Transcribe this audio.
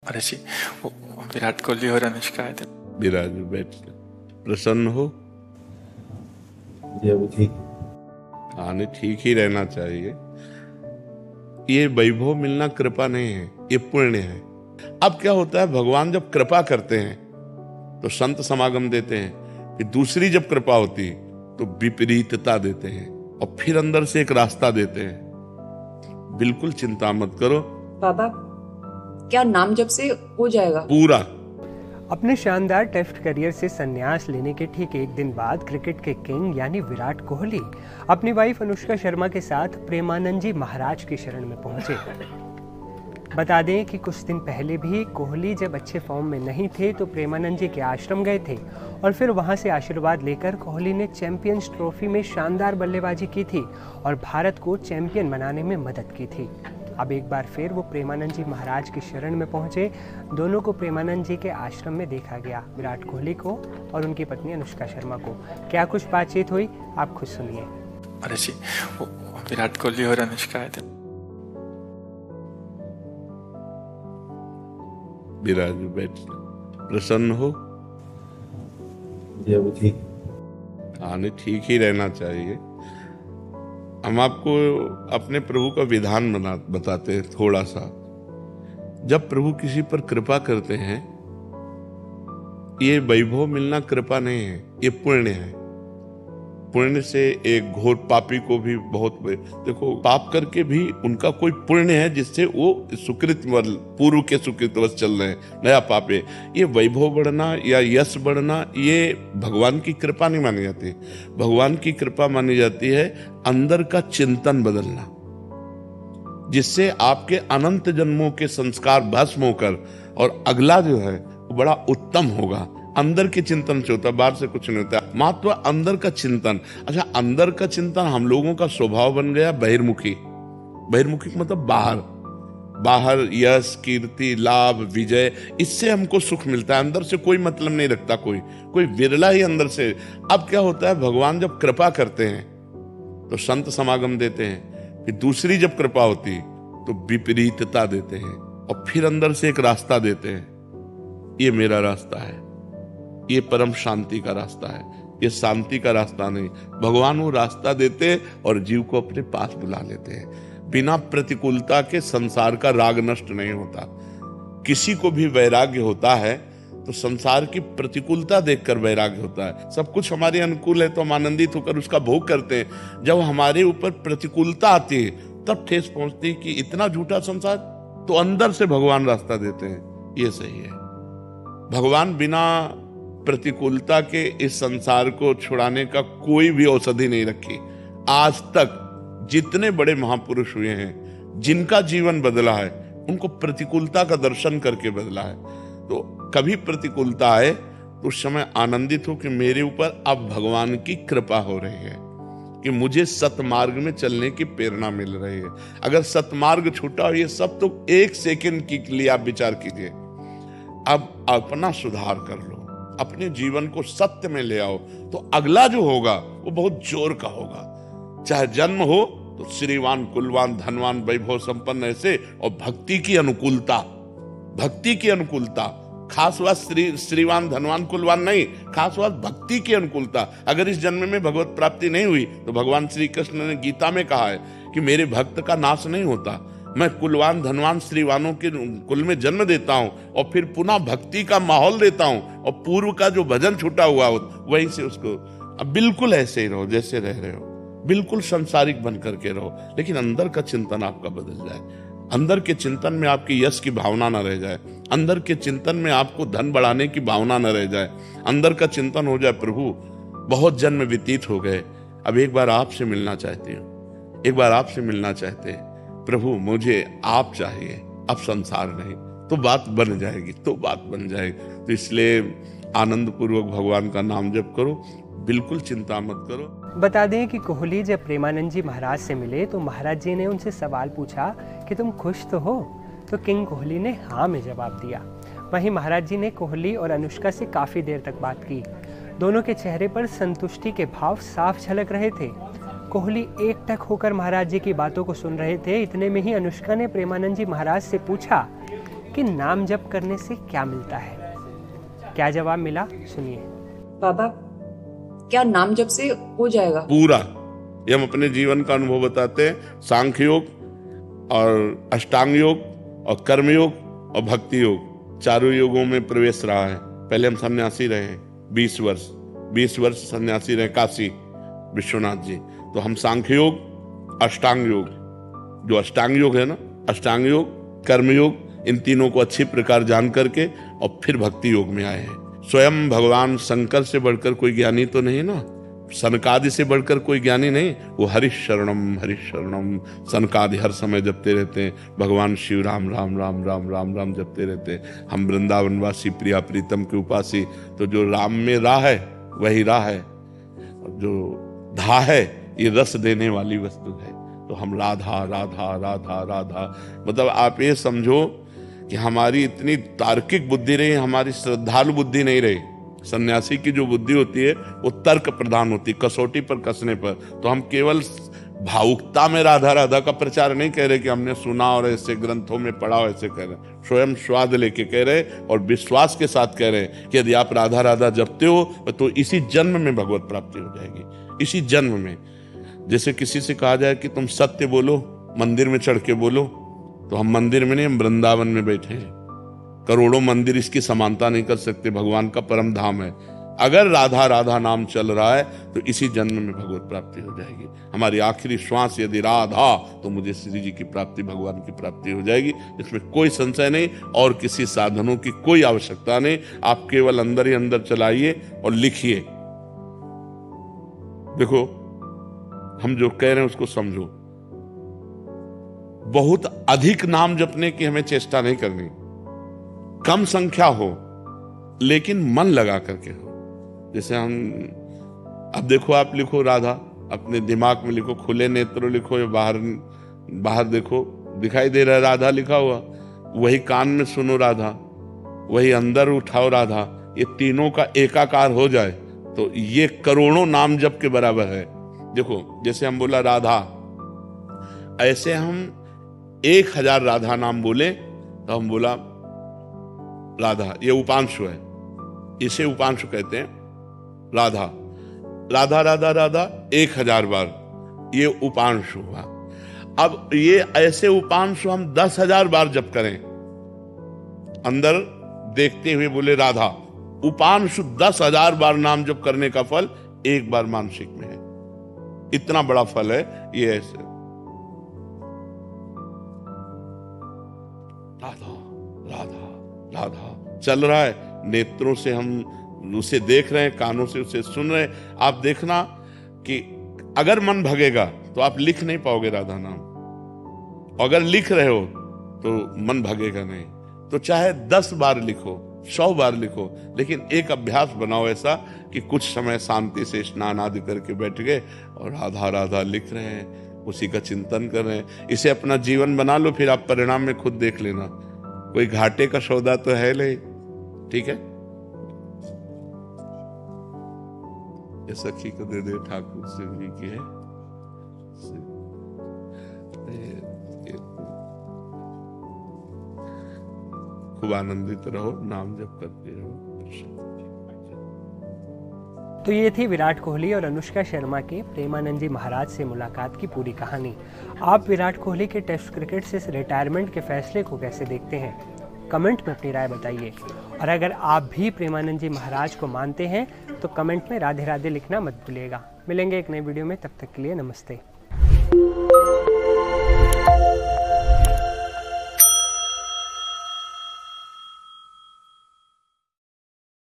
अरे जी, वो विराट कोहली और अनुष्का आए थे। विराज बैठ प्रसन्न हो। ये ठीक। हाँ, नहीं, ठीक ही रहना चाहिए। ये वैभव मिलना कृपा नहीं है, ये पुण्य है। अब क्या होता है, भगवान जब कृपा करते हैं तो संत समागम देते हैं, फिर दूसरी जब कृपा होती तो विपरीतता देते हैं और फिर अंदर से एक रास्ता देते हैं। बिल्कुल चिंता मत करो बाबा, क्या नाम जब से हो जाएगा पूरा। अपने शानदार टेस्ट करियर से संन्यास लेने के ठीक एक दिन बाद क्रिकेट के किंग यानी विराट कोहली अपनी वाइफ अनुष्का शर्मा के साथ प्रेमानंद जी महाराज की शरण में पहुंचे। बता दें कि कुछ दिन पहले भी कोहली जब अच्छे फॉर्म में नहीं थे तो प्रेमानंद जी के आश्रम गए थे और फिर वहां से आशीर्वाद लेकर कोहली ने चैंपियंस ट्रॉफी में शानदार बल्लेबाजी की थी और भारत को चैंपियन बनाने में मदद की थी। अब एक बार फिर वो प्रेमानंद जी महाराज की शरण में पहुंचे। दोनों को प्रेमानंद जी के आश्रम में देखा गया, विराट कोहली को और उनकी पत्नी अनुष्का शर्मा को। क्या कुछ बातचीत हुई, आप खुद सुनिए। अरे जी, वो विराट कोहली और अनुष्का आए थे। विराज बैठ प्रसन्न हो। ये ठीक। हाँ, नहीं, ठीक ही रहना चाहिए। हम आपको अपने प्रभु का विधान बताते हैं थोड़ा सा। जब प्रभु किसी पर कृपा करते हैं, ये वैभव मिलना कृपा नहीं है, ये पुण्य है। पुण्य से एक घोर पापी को भी बहुत, देखो, पाप करके भी उनका कोई पुण्य है जिससे वो सुकृत पूर्व के सुकृतवश चल रहे हैं, नया पाप है। ये वैभव बढ़ना या यश बढ़ना ये भगवान की कृपा नहीं मानी जाती। भगवान की कृपा मानी जाती है अंदर का चिंतन बदलना, जिससे आपके अनंत जन्मों के संस्कार भस्म होकर और अगला जो है वो बड़ा उत्तम होगा। अंदर के चिंतन से होता, बाहर से कुछ नहीं होता। मात्र अंदर का चिंतन। अच्छा, अंदर का चिंतन हम लोगों का स्वभाव बन गया बहिर्मुखी। बहिर्मुखी मतलब बाहर यश, कीर्ति, लाभ, विजय, इससे हमको सुख मिलता है। अंदर से कोई मतलब नहीं रखता कोई विरला ही अंदर से। अब क्या होता है, भगवान जब कृपा करते हैं तो संत समागम देते हैं, फिर दूसरी जब कृपा होती तो विपरीतता देते हैं और फिर अंदर से एक रास्ता देते हैं। ये मेरा रास्ता है, ये परम शांति का रास्ता है, ये शांति का रास्ता नहीं। भगवान वो रास्ता देते और जीव को अपने पास बुला लेते हैं। बिना प्रतिकूलता के संसार का राग नष्ट नहीं होता। किसी को भी वैराग्य होता है तो संसार की प्रतिकूलता देखकर वैराग्य होता है। सब कुछ हमारे अनुकूल है तो हम आनंदित होकर उसका भोग करते हैं। जब हमारे ऊपर प्रतिकूलता आती है तब ठेस पहुंचती है कि इतना झूठा संसार, तो अंदर से भगवान रास्ता देते हैं। ये सही है। भगवान बिना प्रतिकूलता के इस संसार को छुड़ाने का कोई भी औषधि नहीं रखी। आज तक जितने बड़े महापुरुष हुए हैं, जिनका जीवन बदला है, उनको प्रतिकूलता का दर्शन करके बदला है। तो कभी प्रतिकूलता आए तो उस समय आनंदित हो कि मेरे ऊपर अब भगवान की कृपा हो रही है, कि मुझे सतमार्ग में चलने की प्रेरणा मिल रही है। अगर सतमार्ग छूटा हो, ये सब तो एक सेकंड के लिए आप विचार कीजिए। अब अपना सुधार कर लो, अपने जीवन को सत्य में ले आओ, तो अगला जो होगा वो बहुत जोर का होगा। चाहे जन्म हो तो श्रीवान, कुलवान, धनवान, वैभव संपन्न ऐसे, और भक्ति की अनुकूलता, खास बात श्रीवान, धनवान, कुलवान नहीं, खास बात भक्ति की अनुकूलता। अगर इस जन्म में भगवत प्राप्ति नहीं हुई तो भगवान श्री कृष्ण ने गीता में कहा है कि मेरे भक्त का नाश नहीं होता। मैं कुलवान, धनवान, श्रीवानों के कुल में जन्म देता हूं और फिर पुनः भक्ति का माहौल देता हूं, और पूर्व का जो भजन छूटा हुआ हो वहीं से उसको। अब बिल्कुल ऐसे ही रहो जैसे रह रहे हो, बिल्कुल संसारिक बन करके रहो, लेकिन अंदर का चिंतन आपका बदल जाए। अंदर के चिंतन में आपकी यश की भावना न रह जाए। अंदर के चिंतन में आपको धन बढ़ाने की भावना न रह जाए। अंदर का चिंतन हो जाए, प्रभु बहुत जन्म व्यतीत हो गए, अब एक बार आपसे मिलना चाहती हूँ, एक बार आपसे मिलना चाहते हैं प्रभु, मुझे आप चाहिए, अब संसार नहीं। तो बात बन जाएगी, तो इसलिए आनंद पूर्वक भगवान का नाम जप करो, बिल्कुल चिंता मत करो। बता दें कि कोहली जब प्रेमानंद जी महाराज से मिले तो महाराज जी ने उनसे सवाल पूछा कि तुम खुश तो हो, तो किंग कोहली ने हाँ में जवाब दिया। वहीं महाराज जी ने कोहली और अनुष्का से काफी देर तक बात की। दोनों के चेहरे पर संतुष्टि के भाव साफ झलक रहे थे। कोहली एकटक होकर महाराज जी की बातों को सुन रहे थे। इतने में ही अनुष्का ने प्रेमानंद जी महाराज से पूछा लेकिन नाम जप करने से क्या मिलता है? क्या जवाब मिला, सुनिए। बाबा, क्या नाम जप से हो जाएगा? पूरा। ये हम अपने जीवन का अनुभव बताते हैं। सांख्य योग और अष्टांग योग और कर्म योग और भक्ति योग, चारों योगों में प्रवेश रहा है। पहले हम सन्यासी रहे 20 वर्ष सन्यासी रहे काशी विश्वनाथ जी। तो हम सांख्य योग, अष्टांग योग, जो अष्टांग योग है ना, अष्टांग योग, कर्म योग, इन तीनों को अच्छी प्रकार जान करके और फिर भक्ति योग में आए हैं। स्वयं भगवान शंकर से बढ़कर कोई ज्ञानी तो नहीं ना, सनकादि से बढ़कर कोई ज्ञानी नहीं। वो हरिश शरणम सनकादि हर समय जपते रहते हैं। भगवान शिव राम राम राम राम राम राम जपते रहते हैं। हम वृंदावनवासी प्रिया प्रीतम के उपासी, तो जो राम में राह है वही राह है, और जो धा है ये रस देने वाली वस्तु है। तो हम राधा राधा राधा राधा, मतलब आप ये समझो कि हमारी इतनी तार्किक बुद्धि रही, हमारी श्रद्धालु बुद्धि नहीं रही। सन्यासी की जो बुद्धि होती है वो तर्क प्रधान होती, कसौटी पर कसने पर। तो हम केवल भावुकता में राधा राधा का प्रचार नहीं कह रहे कि हमने सुना और ऐसे ग्रंथों में पढ़ा, ऐसे कह रहे, स्वयं स्वाद लेके कह रहे और विश्वास के साथ कह रहे कि यदि आप राधा राधा जपते हो तो इसी जन्म में भगवत प्राप्ति हो जाएगी, इसी जन्म में। जैसे किसी से कहा जाए कि तुम सत्य बोलो, मंदिर में चढ़ के बोलो, तो हम मंदिर में नहीं, हम वृंदावन में बैठे हैं। करोड़ों मंदिर इसकी समानता नहीं कर सकते, भगवान का परम धाम है। अगर राधा राधा नाम चल रहा है तो इसी जन्म में भगवत प्राप्ति हो जाएगी। हमारी आखिरी श्वास यदि राधा, तो मुझे श्री जी की प्राप्ति, भगवान की प्राप्ति हो जाएगी। इसमें कोई संशय नहीं, और किसी साधनों की कोई आवश्यकता नहीं। आप केवल अंदर ही अंदर चलाइए और लिखिए। देखो, हम जो कह रहे हैं उसको समझो। बहुत अधिक नाम जपने की हमें चेष्टा नहीं करनी, कम संख्या हो लेकिन मन लगा करके हो। जैसे हम, अब देखो, आप लिखो राधा, अपने दिमाग में लिखो, खुले नेत्रों लिखो, या बाहर देखो, दिखाई दे रहा है राधा लिखा हुआ, वही कान में सुनो राधा, वही अंदर उठाओ राधा। ये तीनों का एकाकार हो जाए तो ये करोड़ों नाम जप के बराबर है। देखो, जैसे हम बोला राधा, ऐसे हम 1000 राधा नाम बोले तो हम बोला राधा, ये उपांशु है, इसे उपांशु कहते हैं। राधा राधा राधा राधा 1000 बार, ये उपांशु हुआ। अब ये ऐसे उपांशु हम 10,000 बार जप करें, अंदर देखते हुए बोले राधा, उपांशु 10,000 बार नाम जप करने का फल एक बार मानसिक में है। इतना बड़ा फल है ये। ऐसे राधा राधा राधा चल रहा है, नेत्रों से हम उसे देख रहे हैं, कानों से उसे सुन रहे हैं। आप देखना कि अगर मन भगेगा तो आप लिख नहीं पाओगे राधा नाम, अगर लिख रहे हो तो मन भगेगा नहीं। तो चाहे 10 बार लिखो, 100 बार लिखो, लेकिन एक अभ्यास बनाओ ऐसा कि कुछ समय शांति से स्नान आदि करके बैठ गए और राधा राधा लिख रहे हैं, उसी का चिंतन कर रहे हैं। इसे अपना जीवन बना लो, फिर आप परिणाम में खुद देख लेना। कोई घाटे का सौदा तो है नहीं, ठीक है। ये सखी को दे दे, ठाकुर शिव जी की है। खूब आनंदित रहो, नाम जप करते रहो। तो ये थी विराट कोहली और अनुष्का शर्मा के प्रेमानंद जी महाराज से मुलाकात की पूरी कहानी। आप विराट कोहली के टेस्ट क्रिकेट से रिटायरमेंट के फैसले को कैसे देखते हैं? कमेंट में अपनी राय बताइए। और अगर आप भी प्रेमानंद जी महाराज को मानते हैं तो कमेंट में राधे राधे लिखना मत भूलिएगा। मिलेंगे एक नई वीडियो में, तब तक के लिए नमस्ते।